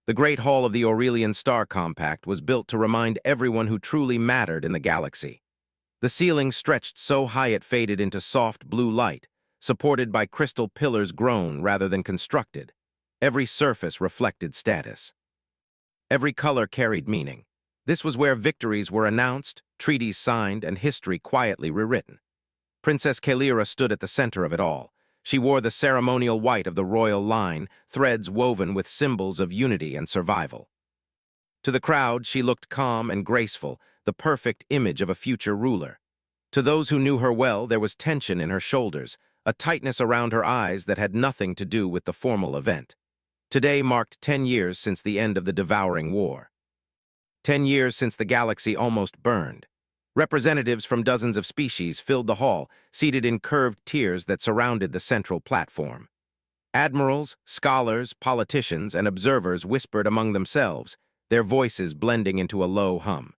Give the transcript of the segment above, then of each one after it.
The Great Hall of the Aurelian Star Compact was built to remind everyone who truly mattered in the galaxy. The ceiling stretched so high it faded into soft blue light, supported by crystal pillars grown rather than constructed. Every surface reflected status. Every color carried meaning. This was where victories were announced, treaties signed, and history quietly rewritten. Princess Kalira stood at the center of it all. She wore the ceremonial white of the royal line, threads woven with symbols of unity and survival. To the crowd, she looked calm and graceful, the perfect image of a future ruler. To those who knew her well, there was tension in her shoulders, a tightness around her eyes that had nothing to do with the formal event. Today marked 10 years since the end of the devouring war. 10 years since the galaxy almost burned. Representatives from dozens of species filled the hall, seated in curved tiers that surrounded the central platform. Admirals, scholars, politicians, and observers whispered among themselves, their voices blending into a low hum.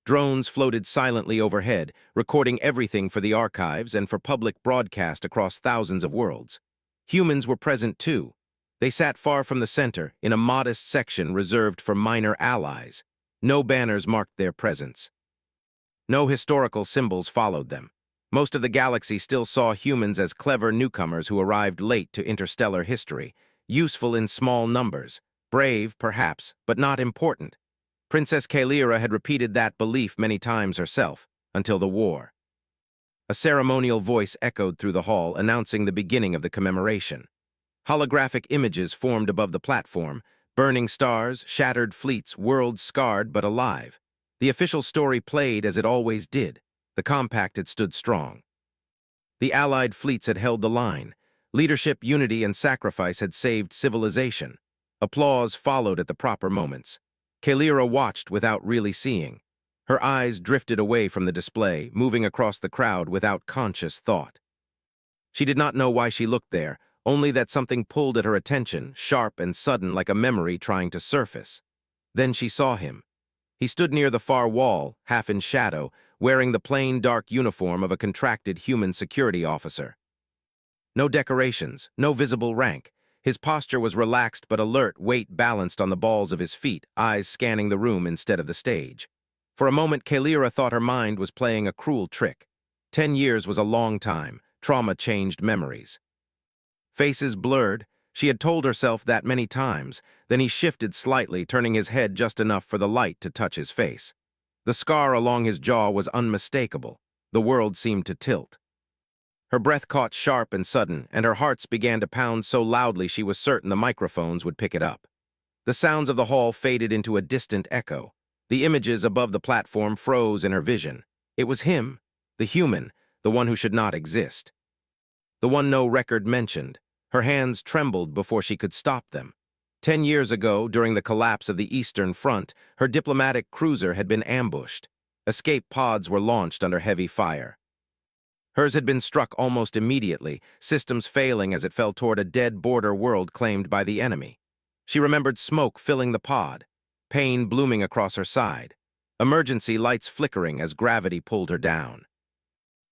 Drones floated silently overhead, recording everything for the archives and for public broadcast across thousands of worlds. Humans were present too. They sat far from the center, in a modest section reserved for minor allies. No banners marked their presence. No historical symbols followed them. Most of the galaxy still saw humans as clever newcomers who arrived late to interstellar history, useful in small numbers, brave, perhaps, but not important. Princess Kalira had repeated that belief many times herself, until the war. A ceremonial voice echoed through the hall, announcing the beginning of the commemoration. Holographic images formed above the platform, burning stars, shattered fleets, worlds scarred but alive. The official story played as it always did. The compact had stood strong. The Allied fleets had held the line. Leadership, unity, and sacrifice had saved civilization. Applause followed at the proper moments. Kalira watched without really seeing. Her eyes drifted away from the display, moving across the crowd without conscious thought. She did not know why she looked there, only that something pulled at her attention, sharp and sudden like a memory trying to surface. Then she saw him. He stood near the far wall, half in shadow, wearing the plain dark uniform of a contracted human security officer. No decorations, no visible rank. His posture was relaxed but alert, weight balanced on the balls of his feet, eyes scanning the room instead of the stage. For a moment, Kalira thought her mind was playing a cruel trick. 10 years was a long time. Trauma changed memories. Faces blurred. She had told herself that many times. Then he shifted slightly, turning his head just enough for the light to touch his face. The scar along his jaw was unmistakable. The world seemed to tilt. Her breath caught sharp and sudden, and her heart began to pound so loudly she was certain the microphones would pick it up. The sounds of the hall faded into a distant echo. The images above the platform froze in her vision. It was him, the human, the one who should not exist. The one no record mentioned. Her hands trembled before she could stop them. 10 years ago, during the collapse of the Eastern Front, her diplomatic cruiser had been ambushed. Escape pods were launched under heavy fire. Hers had been struck almost immediately, systems failing as it fell toward a dead border world claimed by the enemy. She remembered smoke filling the pod, pain blooming across her side, emergency lights flickering as gravity pulled her down.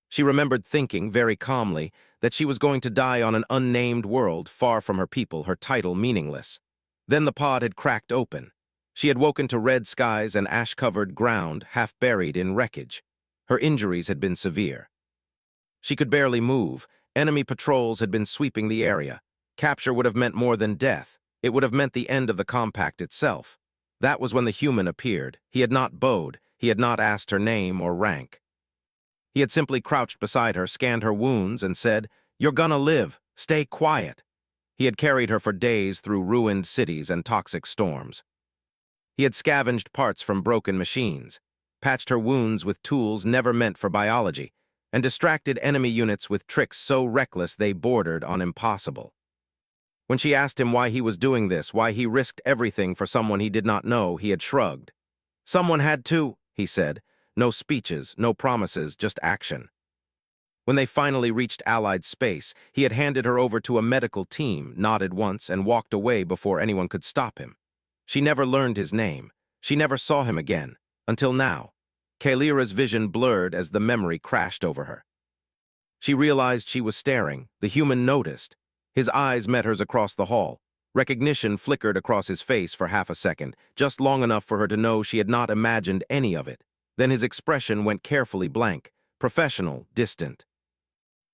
She remembered thinking, very calmly, that she was going to die on an unnamed world, far from her people, her title meaningless. Then the pod had cracked open. She had woken to red skies and ash-covered ground, half buried in wreckage. Her injuries had been severe. She could barely move. Enemy patrols had been sweeping the area. Capture would have meant more than death. It would have meant the end of the compact itself. That was when the human appeared. He had not bowed. He had not asked her name or rank. He had simply crouched beside her, scanned her wounds, and said, "You're gonna live. Stay quiet." He had carried her for days through ruined cities and toxic storms. He had scavenged parts from broken machines, patched her wounds with tools never meant for biology, and distracted enemy units with tricks so reckless they bordered on impossible. When she asked him why he was doing this, why he risked everything for someone he did not know, he had shrugged. "Someone had to," he said. No speeches, no promises, just action. When they finally reached Allied space, he had handed her over to a medical team, nodded once, and walked away before anyone could stop him. She never learned his name. She never saw him again, until now. Kalira's vision blurred as the memory crashed over her. She realized she was staring. The human noticed. His eyes met hers across the hall. Recognition flickered across his face for half a second, just long enough for her to know she had not imagined any of it. Then his expression went carefully blank, professional, distant.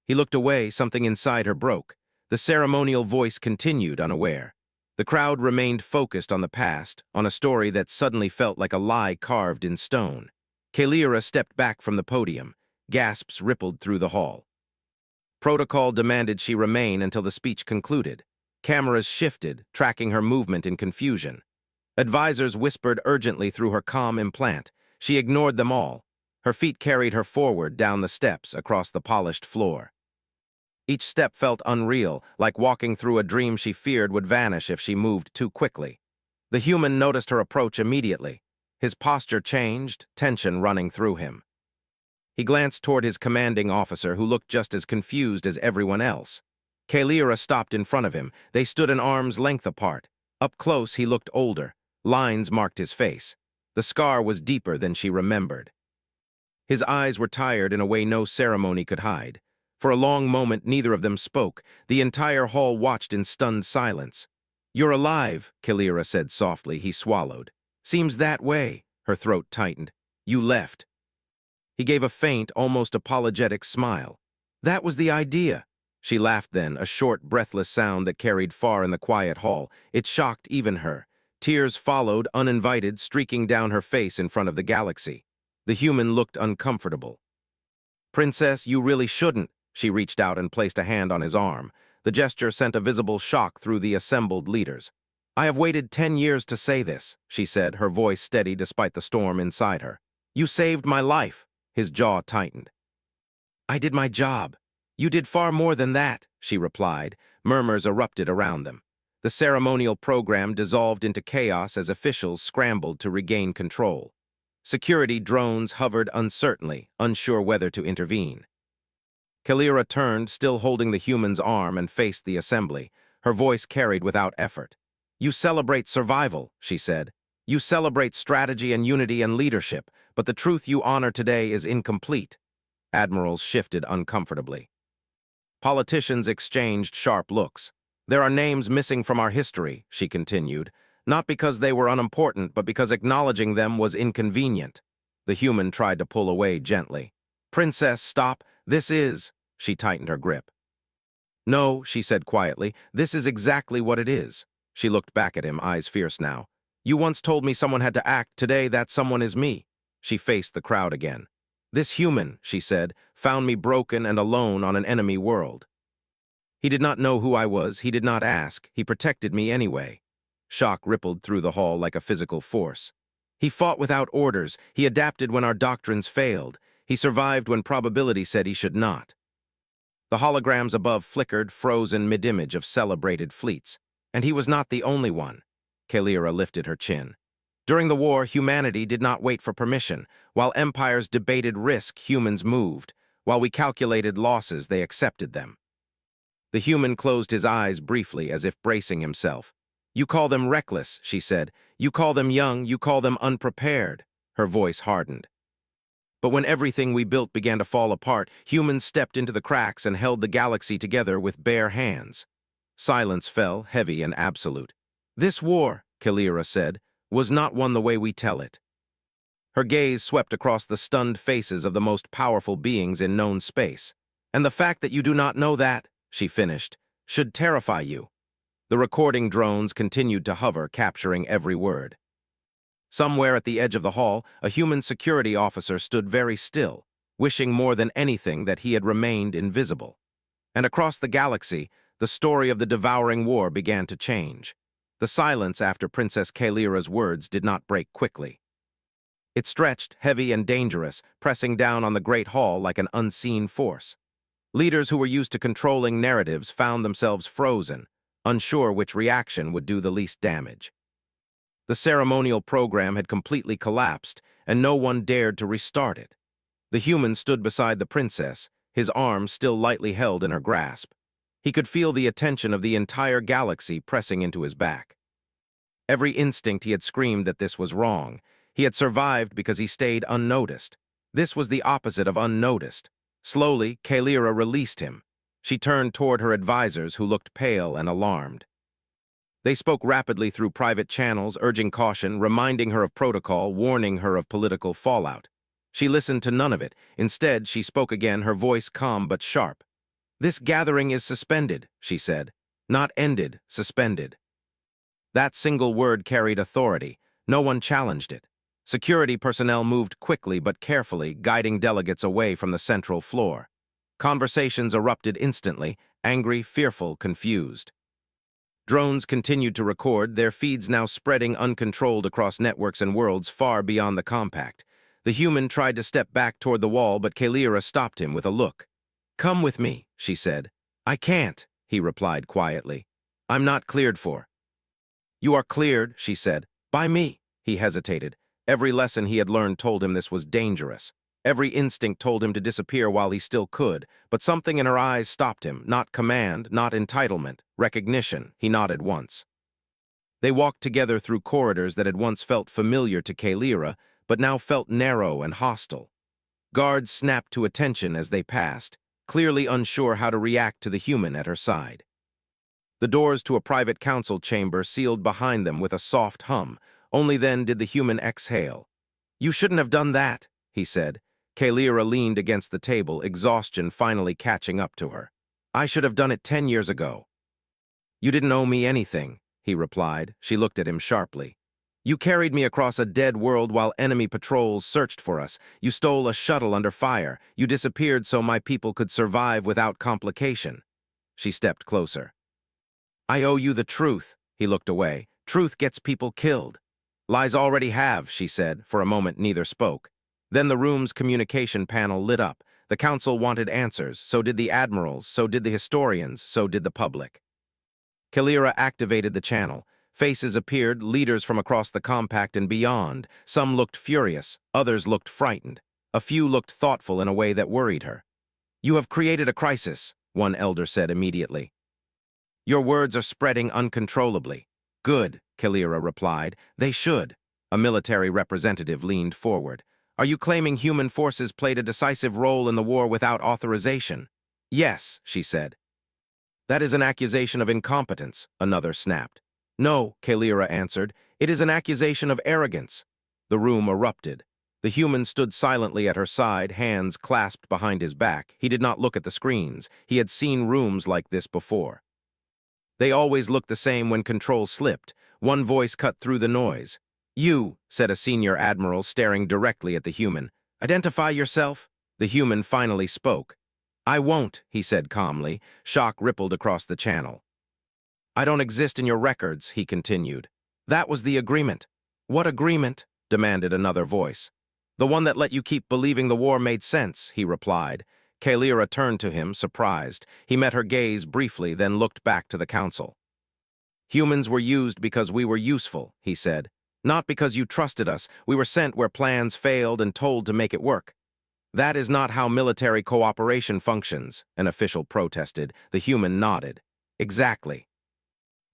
He looked away, something inside her broke. The ceremonial voice continued, unaware. The crowd remained focused on the past, on a story that suddenly felt like a lie carved in stone. Kalira stepped back from the podium. Gasps rippled through the hall. Protocol demanded she remain until the speech concluded. Cameras shifted, tracking her movement in confusion. Advisors whispered urgently through her calm implant. She ignored them all. Her feet carried her forward down the steps, across the polished floor. Each step felt unreal, like walking through a dream she feared would vanish if she moved too quickly. The human noticed her approach immediately. His posture changed, tension running through him. He glanced toward his commanding officer, who looked just as confused as everyone else. Kalira stopped in front of him. They stood an arm's length apart. Up close, he looked older. Lines marked his face. The scar was deeper than she remembered. His eyes were tired in a way no ceremony could hide. For a long moment, neither of them spoke. The entire hall watched in stunned silence. "You're alive," Kalira said softly. He swallowed. "Seems that way." Her throat tightened. "You left." He gave a faint, almost apologetic smile. "That was the idea." She laughed then, a short, breathless sound that carried far in the quiet hall. It shocked even her. Tears followed, uninvited, streaking down her face in front of the galaxy. The human looked uncomfortable. "Princess, you really shouldn't." She reached out and placed a hand on his arm. The gesture sent a visible shock through the assembled leaders. "I have waited 10 years to say this," she said, her voice steady despite the storm inside her. "You saved my life." His jaw tightened. "I did my job." "You did far more than that," she replied. Murmurs erupted around them. The ceremonial program dissolved into chaos as officials scrambled to regain control. Security drones hovered uncertainly, unsure whether to intervene. Kalira turned, still holding the human's arm, and faced the assembly. Her voice carried without effort. "You celebrate survival," she said. "You celebrate strategy and unity and leadership, but the truth you honor today is incomplete." Admirals shifted uncomfortably. Politicians exchanged sharp looks. "There are names missing from our history," she continued, "not because they were unimportant, but because acknowledging them was inconvenient." The human tried to pull away gently. "Princess, stop. This is—" She tightened her grip. "No," she said quietly, "this is exactly what it is." She looked back at him, eyes fierce now. "You once told me someone had to act. Today, that someone is me." She faced the crowd again. "This human," she said, "found me broken and alone on an enemy world. He did not know who I was. He did not ask. He protected me anyway." Shock rippled through the hall like a physical force. "He fought without orders. He adapted when our doctrines failed. He survived when probability said he should not." The holograms above flickered, frozen mid-image of celebrated fleets. And he was not the only one. Kalira lifted her chin. "During the war, humanity did not wait for permission. While empires debated risk, humans moved. While we calculated losses, they accepted them." The human closed his eyes briefly, as if bracing himself. "You call them reckless," she said. "You call them young. You call them unprepared." Her voice hardened. "But when everything we built began to fall apart, humans stepped into the cracks and held the galaxy together with bare hands." Silence fell, heavy and absolute. "This war," Kalira said, "was not won the way we tell it." Her gaze swept across the stunned faces of the most powerful beings in known space. "And the fact that you do not know that," she finished, "should terrify you." The recording drones continued to hover, capturing every word. Somewhere at the edge of the hall, a human security officer stood very still, wishing more than anything that he had remained invisible. And across the galaxy, the story of the devouring war began to change. The silence after Princess Kalira's words did not break quickly. It stretched, heavy and dangerous, pressing down on the great hall like an unseen force. Leaders who were used to controlling narratives found themselves frozen, unsure which reaction would do the least damage. The ceremonial program had completely collapsed, and no one dared to restart it. The human stood beside the princess, his arm still lightly held in her grasp. He could feel the attention of the entire galaxy pressing into his back. Every instinct he had screamed that this was wrong. He had survived because he stayed unnoticed. This was the opposite of unnoticed. Slowly, Kalira released him. She turned toward her advisors, who looked pale and alarmed. They spoke rapidly through private channels, urging caution, reminding her of protocol, warning her of political fallout. She listened to none of it. Instead, she spoke again, her voice calm but sharp. "This gathering is suspended," she said. "Not ended, suspended." That single word carried authority. No one challenged it. Security personnel moved quickly but carefully, guiding delegates away from the central floor. Conversations erupted instantly, angry, fearful, confused. Drones continued to record, their feeds now spreading uncontrolled across networks and worlds far beyond the compact. The human tried to step back toward the wall, but Kalira stopped him with a look. "Come with me," she said. "I can't," he replied quietly. "I'm not cleared for." "You are cleared," she said. "By me." He hesitated. Every lesson he had learned told him this was dangerous. Every instinct told him to disappear while he still could, but something in her eyes stopped him. Not command, not entitlement, recognition. He nodded once. They walked together through corridors that had once felt familiar to Kalira, but now felt narrow and hostile. Guards snapped to attention as they passed, clearly unsure how to react to the human at her side. The doors to a private council chamber sealed behind them with a soft hum. Only then did the human exhale. "You shouldn't have done that," he said. Kalira leaned against the table, exhaustion finally catching up to her. "I should have done it 10 years ago." "You didn't owe me anything," he replied. She looked at him sharply. "You carried me across a dead world while enemy patrols searched for us. You stole a shuttle under fire. You disappeared so my people could survive without complication." She stepped closer. "I owe you the truth." He looked away. "Truth gets people killed." "Lies already have," she said. For a moment, neither spoke. Then the room's communication panel lit up. The council wanted answers. So did the admirals. So did the historians. So did the public. Kalira activated the channel. Faces appeared, leaders from across the compact and beyond. Some looked furious. Others looked frightened. A few looked thoughtful in a way that worried her. "You have created a crisis," one elder said immediately. "Your words are spreading uncontrollably." "Good," Kalira replied. "They should." A military representative leaned forward. "Are you claiming human forces played a decisive role in the war without authorization?" "Yes," she said. "That is an accusation of incompetence," another snapped. "No," Kalira answered. "It is an accusation of arrogance." The room erupted. The human stood silently at her side, hands clasped behind his back. He did not look at the screens. He had seen rooms like this before. They always looked the same when control slipped. One voice cut through the noise. "You," said a senior admiral, staring directly at the human. "Identify yourself." The human finally spoke. "I won't," he said calmly. Shock rippled across the channel. "I don't exist in your records," he continued. "That was the agreement." "What agreement?" demanded another voice. "The one that let you keep believing the war made sense," he replied. Kalira turned to him, surprised. He met her gaze briefly, then looked back to the council. "Humans were used because we were useful," he said. "Not because you trusted us. We were sent where plans failed and told to make it work." "That is not how military cooperation functions," an official protested. The human nodded. "Exactly."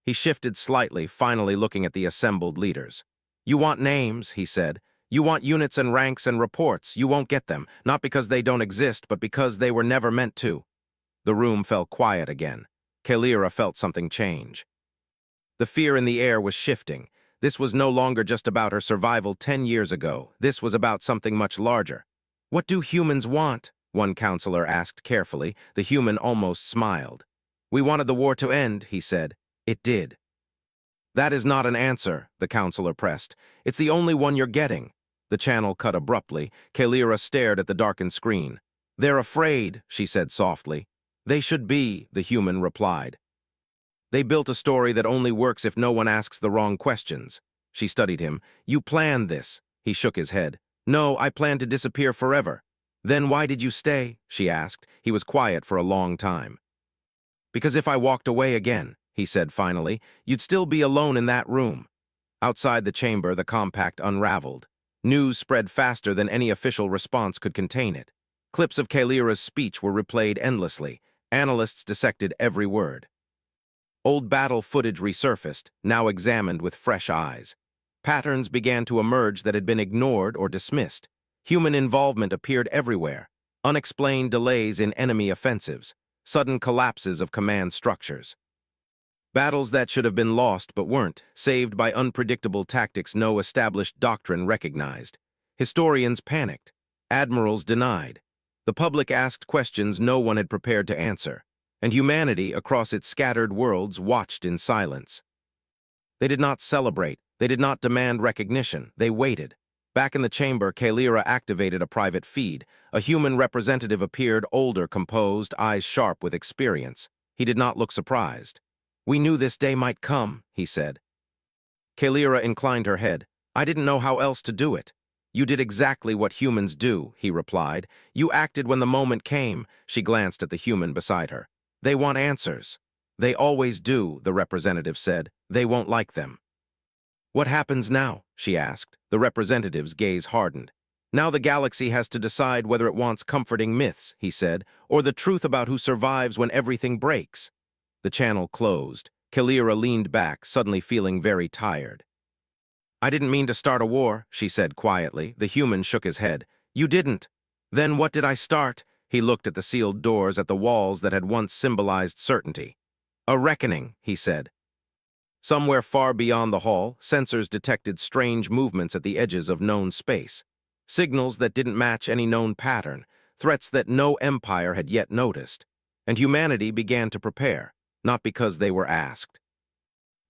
He shifted slightly, finally looking at the assembled leaders. "You want names," he said. "You want units and ranks and reports. You won't get them, not because they don't exist, but because they were never meant to." The room fell quiet again. Kalira felt something change. The fear in the air was shifting. This was no longer just about her survival 10 years ago. This was about something much larger. "What do humans want?" one counselor asked carefully. The human almost smiled. "We wanted the war to end," he said. "It did." "That is not an answer," the counselor pressed. "It's the only one you're getting." The channel cut abruptly. Kalira stared at the darkened screen. "They're afraid," she said softly. "They should be," the human replied. "They built a story that only works if no one asks the wrong questions." She studied him. "You planned this." He shook his head. "No, I planned to disappear forever." "Then why did you stay?" she asked. He was quiet for a long time. "Because if I walked away again," he said finally, "you'd still be alone in that room." Outside the chamber, the compact unraveled. News spread faster than any official response could contain it. Clips of Kalira's speech were replayed endlessly. Analysts dissected every word. Old battle footage resurfaced, now examined with fresh eyes. Patterns began to emerge that had been ignored or dismissed. Human involvement appeared everywhere. Unexplained delays in enemy offensives. Sudden collapses of command structures. Battles that should have been lost but weren't, saved by unpredictable tactics no established doctrine recognized. Historians panicked. Admirals denied. The public asked questions no one had prepared to answer. And humanity, across its scattered worlds, watched in silence. They did not celebrate. They did not demand recognition. They waited. Back in the chamber, Kalira activated a private feed. A human representative appeared, older, composed, eyes sharp with experience. He did not look surprised. "We knew this day might come," he said. Kalira inclined her head. "I didn't know how else to do it." "You did exactly what humans do," he replied. "You acted when the moment came." She glanced at the human beside her. "They want answers." "They always do," the representative said. "They won't like them." "What happens now?" she asked. The representative's gaze hardened. "Now the galaxy has to decide whether it wants comforting myths," he said, "or the truth about who survives when everything breaks." The channel closed. Kalira leaned back, suddenly feeling very tired. "I didn't mean to start a war," she said quietly. The human shook his head. "You didn't." "Then what did I start?" He looked at the sealed doors, at the walls that had once symbolized certainty. "A reckoning," he said. Somewhere far beyond the hall, sensors detected strange movements at the edges of known space. Signals that didn't match any known pattern, threats that no empire had yet noticed. And humanity began to prepare, not because they were asked,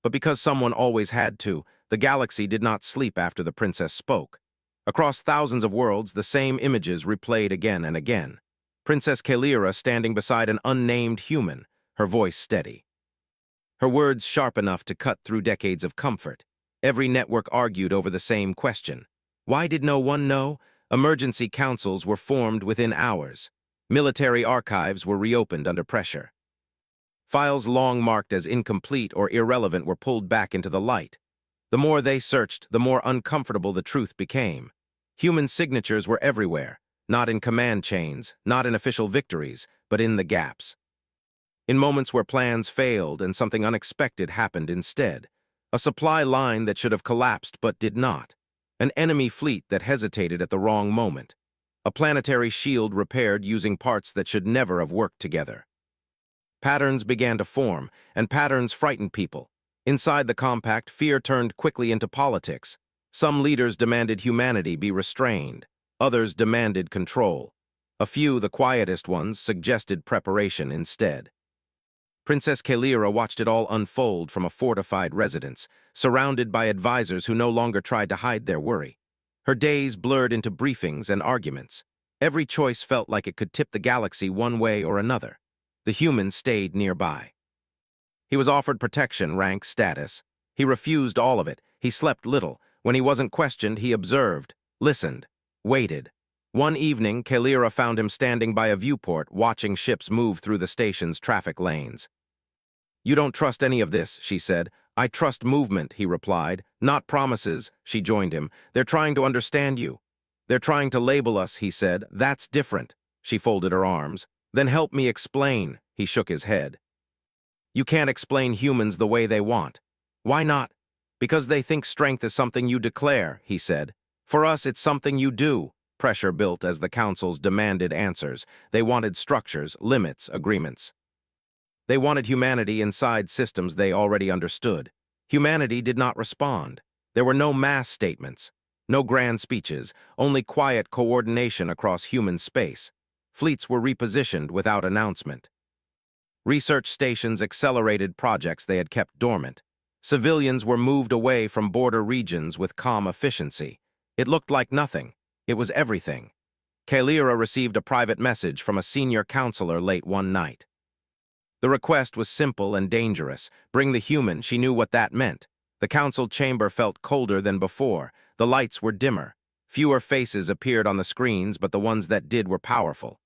but because someone always had to. The galaxy did not sleep after the princess spoke. Across thousands of worlds, the same images replayed again and again. Princess Kalira standing beside an unnamed human, her voice steady. Her words sharp enough to cut through decades of comfort. Every network argued over the same question. Why did no one know? Emergency councils were formed within hours. Military archives were reopened under pressure. Files long marked as incomplete or irrelevant were pulled back into the light. The more they searched, the more uncomfortable the truth became. Human signatures were everywhere, not in command chains, not in official victories, but in the gaps. In moments where plans failed and something unexpected happened instead. A supply line that should have collapsed but did not. An enemy fleet that hesitated at the wrong moment. A planetary shield repaired using parts that should never have worked together. Patterns began to form, and patterns frightened people. Inside the compact, fear turned quickly into politics. Some leaders demanded humanity be restrained. Others demanded control. A few, the quietest ones, suggested preparation instead. Princess Kalira watched it all unfold from a fortified residence, surrounded by advisors who no longer tried to hide their worry. Her days blurred into briefings and arguments. Every choice felt like it could tip the galaxy one way or another. The human stayed nearby. He was offered protection, rank, status. He refused all of it. He slept little. When he wasn't questioned, he observed, listened, waited. One evening, Kalira found him standing by a viewport, watching ships move through the station's traffic lanes. "You don't trust any of this," she said. "I trust movement," he replied. "Not promises," she joined him. "They're trying to understand you." "They're trying to label us," he said. "That's different." She folded her arms. "Then help me explain," he shook his head. "You can't explain humans the way they want." "Why not?" "Because they think strength is something you declare," he said. "For us, it's something you do." Pressure built as the councils demanded answers. They wanted structures, limits, agreements. They wanted humanity inside systems they already understood. Humanity did not respond. There were no mass statements, no grand speeches, only quiet coordination across human space. Fleets were repositioned without announcement. Research stations accelerated projects they had kept dormant. Civilians were moved away from border regions with calm efficiency. It looked like nothing. It was everything. Kalira received a private message from a senior counselor late one night. The request was simple and dangerous. Bring the human. She knew what that meant. The council chamber felt colder than before. The lights were dimmer. Fewer faces appeared on the screens, but the ones that did were powerful.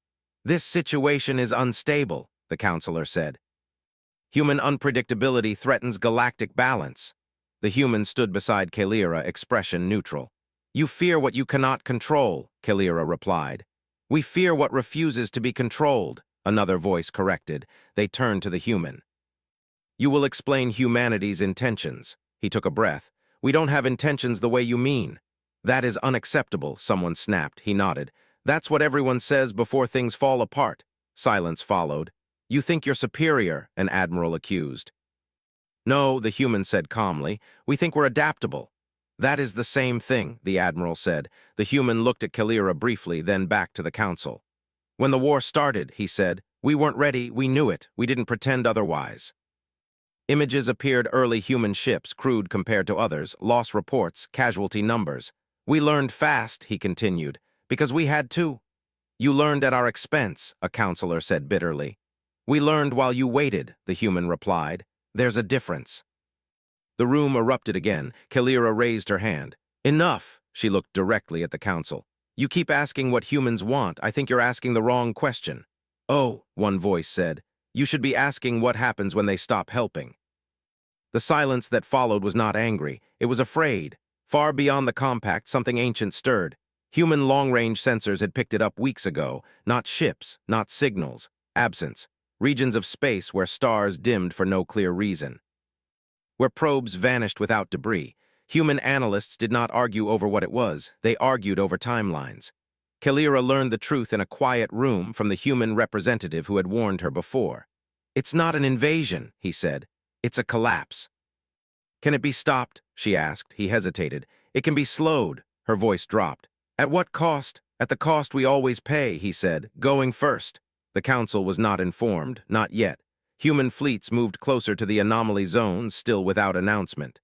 "This situation is unstable," the counselor said. "Human unpredictability threatens galactic balance." The human stood beside Kalira, expression neutral. "You fear what you cannot control," Kalira replied. "We fear what refuses to be controlled," another voice corrected. They turned to the human. "You will explain humanity's intentions." He took a breath. "We don't have intentions the way you mean." "That is unacceptable," someone snapped. He nodded. "That's what everyone says before things fall apart." Silence followed. "You think you're superior," an admiral accused. No, the human said calmly. We think we're adaptable. That is the same thing, the admiral said. The human looked at Kalira briefly, then back to the council. When the war started, he said, we weren't ready, we knew it, we didn't pretend otherwise. Images appeared early human ships, crude compared to others, loss reports, casualty numbers. We learned fast, he continued, because we had to. You learned at our expense, a counselor said bitterly. We learned while you waited, the human replied. There's a difference. The room erupted again. Kalira raised her hand. Enough, she looked directly at the council. You keep asking what humans want. I think you're asking the wrong question. Oh, one voice said. You should be asking what happens when they stop helping. The silence that followed was not angry. It was afraid. Far beyond the compact, something ancient stirred. Human long-range sensors had picked it up weeks ago. Not ships, not signals. Absence. Regions of space where stars dimmed for no clear reason. Where probes vanished without debris. Human analysts did not argue over what it was. They argued over timelines. Kalira learned the truth in a quiet room from the human representative who had warned her before. It's not an invasion, he said. It's a collapse. Can it be stopped? She asked. He hesitated. It can be slowed. Her voice dropped. At what cost? At the cost we always pay, he said, going first. The council was not informed, not yet. Human fleets moved closer to the anomaly zones, still without announcement.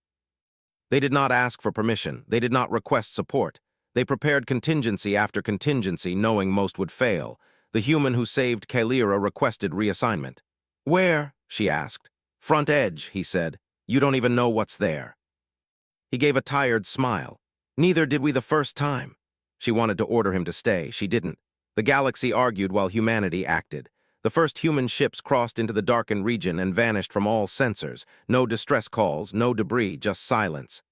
They did not ask for permission. They did not request support. They prepared contingency after contingency, knowing most would fail. The human who saved Kalira requested reassignment. Where? She asked. Front edge, he said. You don't even know what's there. He gave a tired smile. Neither did we the first time. She wanted to order him to stay. She didn't. The galaxy argued while humanity acted. The first human ships crossed into the darkened region and vanished from all sensors. No distress calls, no debris, just silence.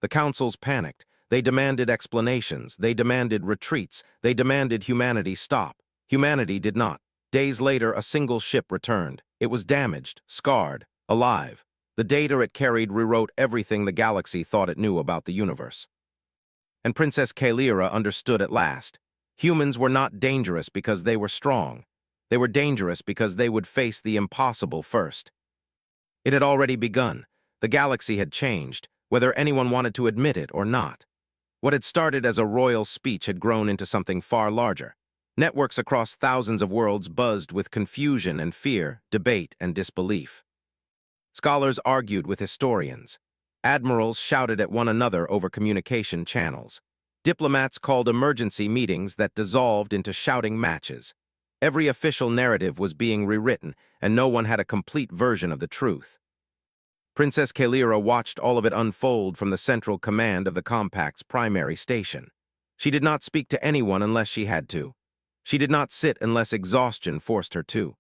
The councils panicked. They demanded explanations. They demanded retreats. They demanded humanity stop. Humanity did not. Days later, a single ship returned. It was damaged, scarred, alive. The data it carried rewrote everything the galaxy thought it knew about the universe. And Princess Kalira understood at last. Humans were not dangerous because they were strong. They were dangerous because they would face the impossible first. It had already begun. The galaxy had changed, whether anyone wanted to admit it or not. What had started as a royal speech had grown into something far larger. Networks across thousands of worlds buzzed with confusion and fear, debate and disbelief. Scholars argued with historians. Admirals shouted at one another over communication channels. Diplomats called emergency meetings that dissolved into shouting matches. Every official narrative was being rewritten, and no one had a complete version of the truth. Princess Kalira watched all of it unfold from the central command of the Compact's primary station. She did not speak to anyone unless she had to. She did not sit unless exhaustion forced her to.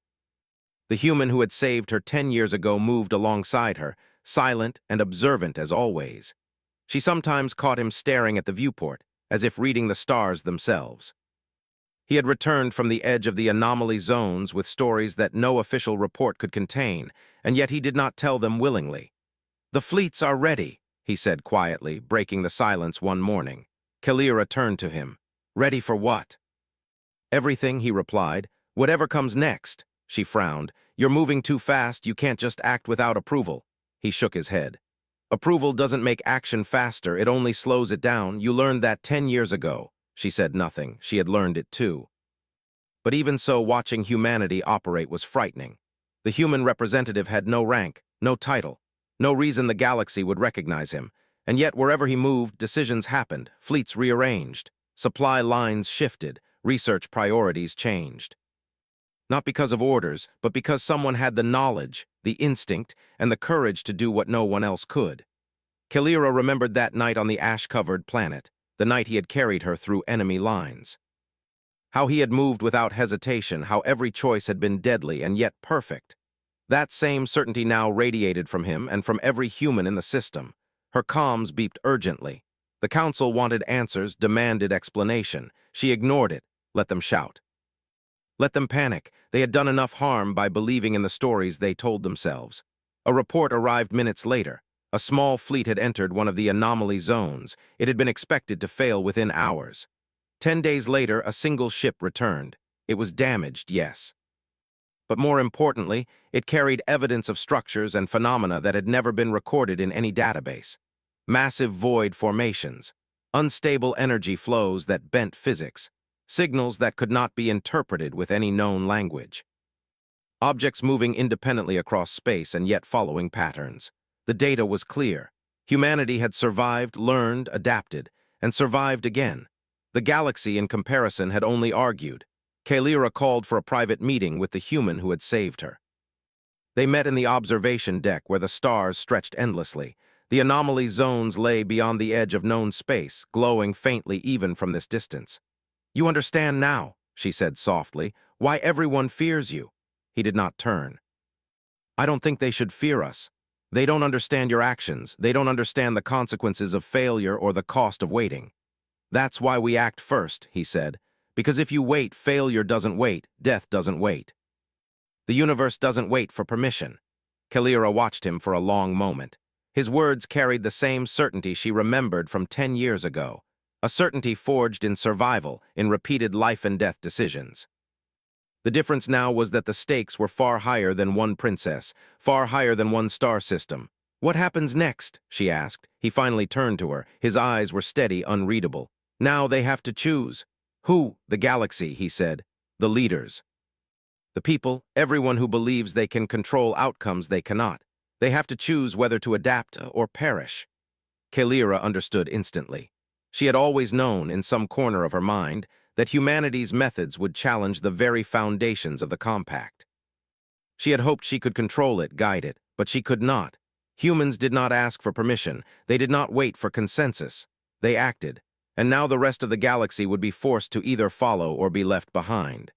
The human who had saved her 10 years ago moved alongside her, silent and observant as always. She sometimes caught him staring at the viewport, as if reading the stars themselves. He had returned from the edge of the anomaly zones with stories that no official report could contain, and yet he did not tell them willingly. The fleets are ready, he said quietly, breaking the silence one morning. Kalira turned to him. Ready for what? Everything, he replied. Whatever comes next. She frowned. You're moving too fast, you can't just act without approval. He shook his head. Approval doesn't make action faster, it only slows it down. You learned that 10 years ago. She said nothing. She had learned it too. But even so, watching humanity operate was frightening. The human representative had no rank, no title, no reason the galaxy would recognize him. And yet, wherever he moved, decisions happened, fleets rearranged, supply lines shifted, research priorities changed. Not because of orders, but because someone had the knowledge, the instinct, and the courage to do what no one else could. Kalira remembered that night on the ash-covered planet, the night he had carried her through enemy lines. How he had moved without hesitation, how every choice had been deadly and yet perfect. That same certainty now radiated from him and from every human in the system. Her comms beeped urgently. The council wanted answers, demanded explanation. She ignored it, let them shout. Let them panic. They had done enough harm by believing in the stories they told themselves. A report arrived minutes later. A small fleet had entered one of the anomaly zones. It had been expected to fail within hours. 10 days later, a single ship returned. It was damaged, yes. But more importantly, it carried evidence of structures and phenomena that had never been recorded in any database. Massive void formations, unstable energy flows that bent physics, signals that could not be interpreted with any known language. Objects moving independently across space and yet following patterns. The data was clear. Humanity had survived, learned, adapted, and survived again. The galaxy, in comparison, had only argued. Kalira called for a private meeting with the human who had saved her. They met in the observation deck where the stars stretched endlessly. The anomaly zones lay beyond the edge of known space, glowing faintly even from this distance. "You understand now," she said softly, "why everyone fears you." He did not turn. "I don't think they should fear us. They don't understand your actions. They don't understand the consequences of failure or the cost of waiting. That's why we act first," he said. "Because if you wait, failure doesn't wait, death doesn't wait. The universe doesn't wait for permission." Kalira watched him for a long moment. His words carried the same certainty she remembered from 10 years ago, a certainty forged in survival, in repeated life-and-death decisions. The difference now was that the stakes were far higher than one princess, far higher than one star system. "What happens next?" she asked. He finally turned to her. His eyes were steady, unreadable. "Now they have to choose." "Who?" "The galaxy," he said. "The leaders. The people, everyone who believes they can control outcomes they cannot. They have to choose whether to adapt or perish." Kalira understood instantly. She had always known, in some corner of her mind, that humanity's methods would challenge the very foundations of the compact. She had hoped she could control it, guide it, but she could not. Humans did not ask for permission. They did not wait for consensus. They acted, and now the rest of the galaxy would be forced to either follow or be left behind.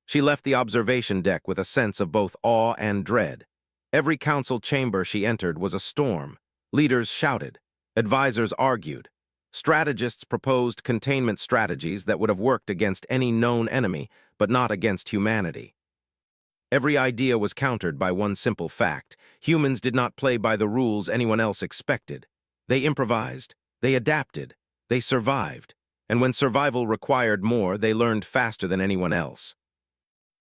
She left the observation deck with a sense of both awe and dread. Every council chamber she entered was a storm. Leaders shouted. Advisors argued. Strategists proposed containment strategies that would have worked against any known enemy, but not against humanity. Every idea was countered by one simple fact. Humans did not play by the rules anyone else expected. They improvised, they adapted, they survived, and when survival required more, they learned faster than anyone else.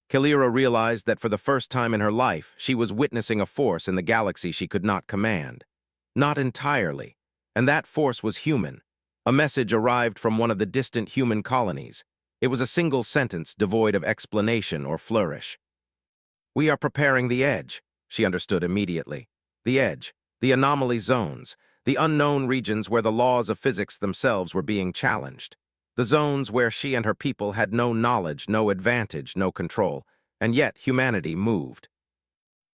Kalira realized that for the first time in her life, she was witnessing a force in the galaxy she could not command. Not entirely, and that force was human. A message arrived from one of the distant human colonies. It was a single sentence devoid of explanation or flourish. "We are preparing the edge," she understood immediately. The edge, the anomaly zones, the unknown regions where the laws of physics themselves were being challenged. The zones where she and her people had no knowledge, no advantage, no control, and yet humanity moved.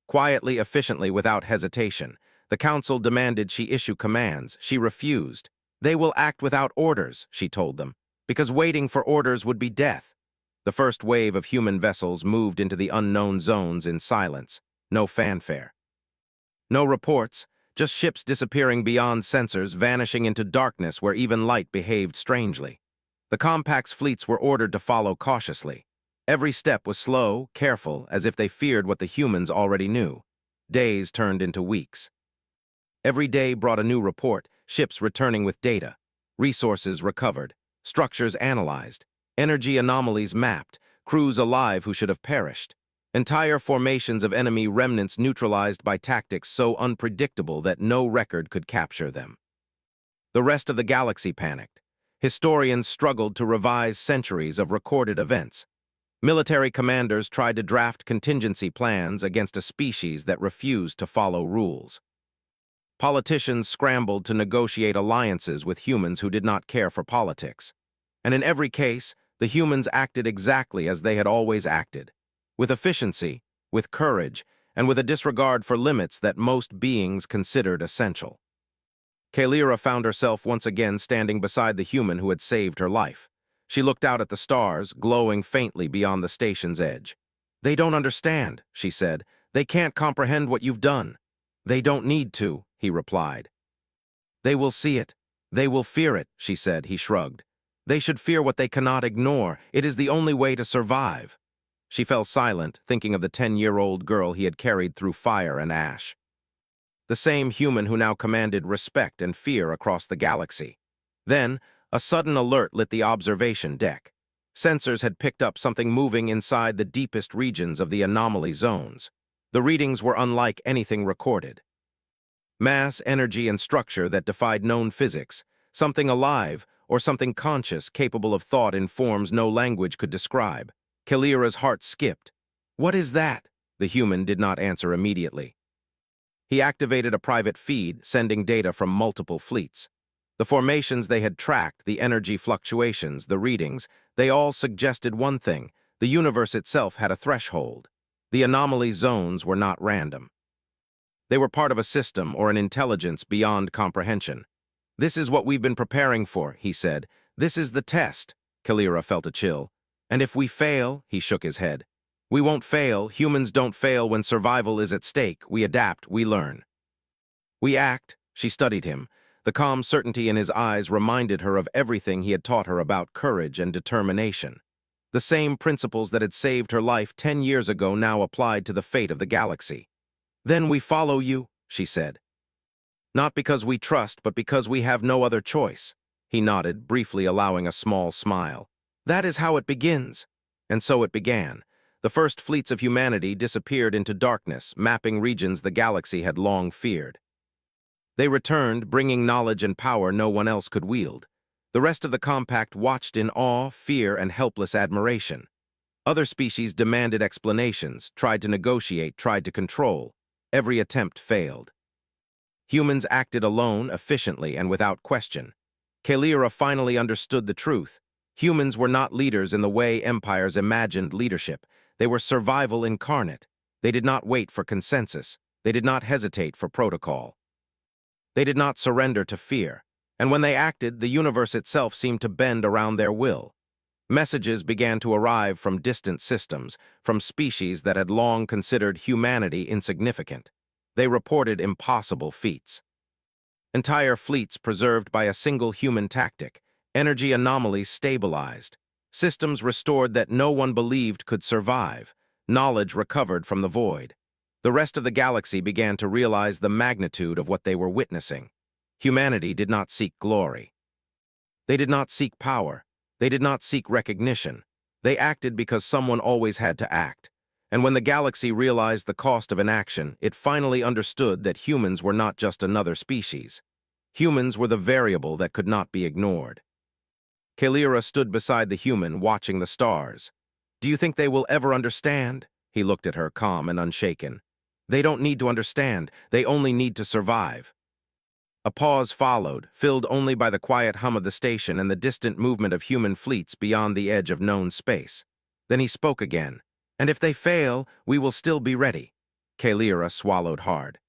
Quietly, efficiently, without hesitation, the council demanded she issue commands. She refused. "They will act without orders," she told them, "because waiting for orders would be death." The first wave of human vessels moved into the unknown zones in silence. No fanfare. No reports, just ships disappearing beyond sensors, vanishing into darkness where even light behaved strangely. The compact's fleets were ordered to follow cautiously. Every step was slow, careful, as if they feared what the humans already knew. Days turned into weeks. Every day brought a new report, ships returning with data, resources recovered, structures analyzed, energy anomalies mapped, crews alive who should have perished, entire formations of enemy remnants neutralized by tactics so unpredictable that no record could capture them. The rest of the galaxy panicked. Historians struggled to revise centuries of recorded events. Military commanders tried to draft contingency plans against a species that refused to follow rules. Politicians scrambled to negotiate alliances with humans who did not care for politics. And in every case, the humans acted exactly as they had always acted, with efficiency, with courage, and with a disregard for limits that most beings considered essential. Kalira found herself once again standing beside the human who had saved her life. She looked out at the stars, glowing faintly beyond the station's edge. "They don't understand," she said. "They can't comprehend what you've done." "They don't need to," he replied. "They will see it. They will fear it," she said. He shrugged. "They should fear what they cannot ignore. It is the only way to survive." She fell silent, thinking of the 10-year-old girl he had carried through fire and ash. The same human who now commanded respect and fear across the galaxy. Then, a sudden alert lit the observation deck. Sensors had picked up something moving inside the deepest regions of the anomaly zones. The readings were unlike anything recorded. Mass, energy, and structure that defied known physics, something alive or something conscious capable of thought in forms no language could describe. Kalira's heart skipped. "What is that?" The human did not answer immediately. He activated a private feed, sending data from multiple fleets. The formations they had tracked, the energy fluctuations, the readings, they all suggested one thing: the universe itself had a threshold. The anomaly zones were not random. They were part of a system or an intelligence beyond comprehension. "This is what we've been preparing for," he said. "This is the test." Kalira felt a chill. "And if we fail," he shook his head. "We won't fail. Humans don't fail when survival is at stake. We adapt, we learn. We act." She studied him. The calm certainty in his eyes reminded her of everything he had taught her about courage and determination. The same principles that had saved her life 10 years ago now applied to the fate of the galaxy. "Then we follow you," she said. "Not because we trust, but because we have no other choice." He nodded, briefly allowing a small smile. "That is how it begins." And so it began. The first fleets of humanity disappeared into darkness, mapping regions the galaxy had long feared. They returned, bringing knowledge and power no one else could wield. The rest of the compact watched in awe, fear, and helpless admiration. Other species demanded explanations, tried to negotiate, tried to control. Every attempt failed. Humans acted alone, efficiently, and without question. Kalira finally understood the truth. Humans were not leaders in the way empires imagined leadership. They were survival incarnate. They did not wait for consensus. They did not hesitate for protocol. They did not surrender to fear. And when they acted, the universe itself seemed to bend around their will. Messages began to arrive from distant systems, from species that had long considered humanity insignificant. They reported impossible feats. Entire fleets preserved by a single human tactic, energy anomalies stabilized, systems restored that no one believed could survive, knowledge recovered from the void. The rest of the galaxy began to realize the magnitude of what they were witnessing. Humanity did not seek glory. They did not seek power. They did not seek recognition. They acted because someone always had to act. And when the galaxy realized the cost of inaction, it finally understood that humans were not just another species. Humans were the variable that could not be ignored. Kalira stood beside the human, watching the stars. "Do you think they will ever understand?" He looked at her, calm and unshaken. "They don't need to understand. They only need to survive." A pause followed, filled only by the quiet hum of the station and the distant movement of human fleets beyond the edge of known space. Then he spoke again. "And if they fail, we will still be ready." Kalira swallowed hard.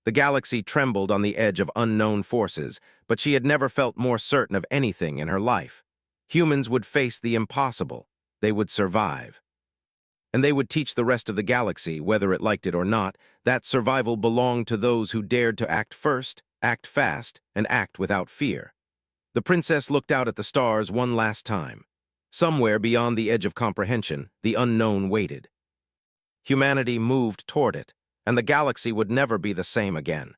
The galaxy trembled on the edge of unknown forces, but she had never felt more certain of anything in her life. Humans would face the impossible. They would survive. And they would teach the rest of the galaxy, whether it liked it or not, that survival belonged to those who dared to act first, act fast, and act without fear. The princess looked out at the stars one last time. Somewhere beyond the edge of comprehension, the unknown waited. Humanity moved toward it, and the galaxy would never be the same again.